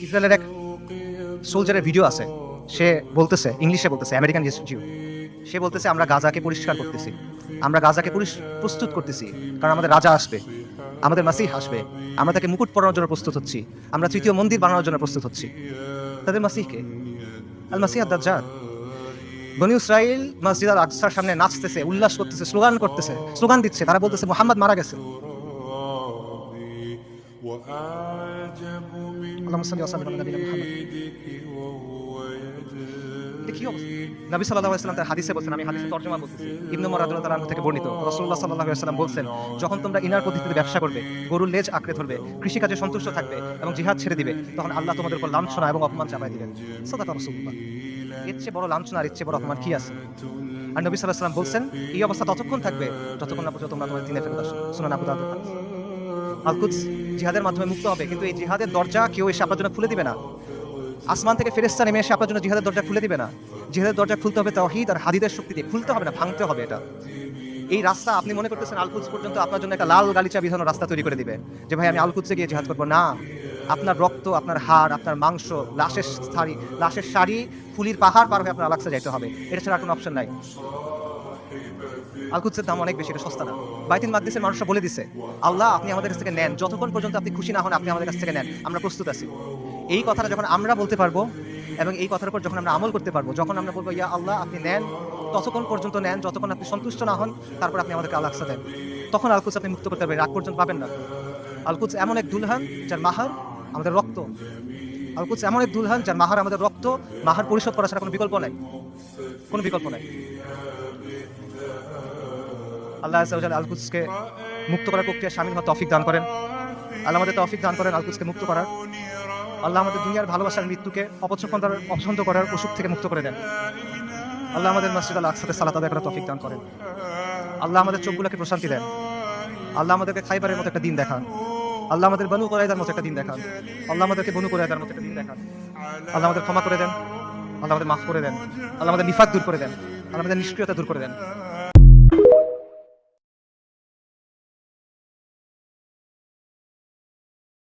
ইসরায়েলের এক সোলজারের ভিডিও আছে, সে বলতেছে, ইংলিশে বলতেছে, আমেরিকান জিউ, সে বলতেছে আমরা গাজাকে পরিষ্কার করতেছি, আমরা গাজাকে প্রস্তুত করতেছি, কারণ আমাদের রাজা আসবে, আমাদের মাসিহ আসবে, আমরা তাকে মুকুট পরানোর জন্য প্রস্তুত হচ্ছি, আমরা তৃতীয় মন্দির বানানোর জন্য প্রস্তুত হচ্ছি। তাদের মাসিহকে আল মাসিহ আদ-দাজ্জাল। বনী ইসরাইল মসজিদ আল আকসার সামনে নাচতেছে, উল্লাস করতেছে, স্লোগান দিচ্ছে, তারা বলতেছে মুহাম্মদ মারা গেছে। আল্লাহুম্মা সাল্লি ওয়া সাল্লিম আলা নবিয়িনা মুহাম্মদ। কি অবস্থা? নবী সাল্লাল্লাহু আলাইহি ওয়াসাল্লাম তার হাদিসে বলেছেন, আমি হাদিসের তরজমা বলতেছি, ইবনে উমর রাদিয়াল্লাহু তাআলা থেকে বর্ণিত, রাসূলুল্লাহ সাল্লাল্লাহু আলাইহি ওয়াসাল্লাম বলেন, যখন তোমরা ইনার পদ্ধতিতে ব্যবসা করবে, গরুর লেজ আঁকড়ে ধরবে, কৃষিকাজে সন্তুষ্ট থাকবে এবং জিহাদ ছেড়ে দিবে, তখন আল্লাহ তোমাদের উপর লাঞ্ছনা এবং অপমান চাপায় দিবেন। সাদাকা রাসূলুল্লাহ। এর চেয়ে বড় লাঞ্ছনা আর এর চেয়ে বড় অপমান কি আছে? আর নবী সাল্লাল্লাহু আলাইহি ওয়াসাল্লাম বলছেন, এই অবস্থা ততক্ষণ থাকবে যতক্ষণ না পর্যন্ত তোমরা তোমাদের দ্বীনে ফেরত আসো। সুনান আবু দাউদ। আল কুদস জিহাদের মাধ্যমে মুক্ত হবে, কিন্তু এই জিহাদের দরজা কেউ এসে আপনার জন্য খুলে দিবে না। আসমান থেকে ফেরেশতা নেমে এসে আপনার জন্য জিহাদের দরজা খুলে দিবে না। জিহাদের দরজা খুলতে হবে তাওহীদ আর হাদিদের শক্তি দিয়ে, খুলতে হবে না, ভাঙতে হবে এটা। এই রাস্তা আপনি মনে করতেছেন আল কুদস পর্যন্ত আপনার জন্য একটা লাল গালিচা বিধানো রাস্তা তৈরি করে দিবে, যে ভাই আমি আল কুদসে গিয়ে জিহাদ করবো না। আপনার রক্ত, আপনার হাড়, আপনার মাংস, লাশের শাড়ি, ফুলির পাহাড় পার হয়ে আপনার আল আকসা যাইতে হবে, এটা ছাড়া আর কোনো অপশন নাই। আল কুদসের দাম অনেক বেশি, এটা সস্তা না। বাইতুল মাকদিসের মানুষরা বলে দিছে, আল্লাহ আপনি আমাদের কাছ থেকে নেন, যতক্ষণ পর্যন্ত আপনি খুশি না হন আপনি আমাদের কাছ থেকে নেন, আমরা প্রস্তুত আছি। এই কথাটা যখন আমরা বলতে পারবো এবং এই কথার উপর যখন আমরা আমল করতে পারবো, যখন আমরা বলবো ইয়া আল্লাহ আপনি নেন, ততক্ষণ পর্যন্ত নেন যতক্ষণ আপনি সন্তুষ্ট না হন, তারপর আপনি আমাদেরকে আল আকসা দেন, তখন আল কুদস আপনি মুক্ত করতে পারবেন, রাগ পর্যন্ত পাবেন না। আল কুদস এমন এক দুলহান যার মাহার আমাদের রক্ত। আল কুদস এমন এক দুলহান যার মাহার আমাদের রক্ত, মাহার পরিশোধ করা ছাড়া কোনো বিকল্প নাই, কোনো বিকল্প নাই। আল্লাহ আযজা ওয়া জাল্লা আল কুদসকে মুক্ত করার প্রক্রিয়া শামিল হওয়ার তৌফিক দান করেন। আল্লাহ আমাদের তৌফিক দান করেন আল কুদসকে মুক্ত করার। আল্লাহ আমাদের দুনিয়ার ভালোবাসার মৃত্যুকে অপছন্দ করার অসুখ থেকে মুক্ত করে দেন। আল্লাহ আমাদের মসজিদ আল আকসাতে সালাত আদায় করার তৌফিক দান করেন। আল্লাহ আমাদের চোখগুলোকে প্রশান্তি দেন। আল্লাহ আমাদেরকে খাইবারের মতো একটা দিন দেখান। আল্লাহ আমাদের বনু কুরাইযার মতো একটা দিন দেখান। আল্লাহ আমাদেরকে বনু কুরাইযার মতো একটা দিন দেখান। আল্লাহ আমাদের ক্ষমা করে দেন। আল্লাহ আমাদের মাফ করে দেন। আল্লাহ আমাদের নিফাক দূর করে দেন। আল্লাহ আমাদের নিষ্ক্রিয়তা দূর করে দেন।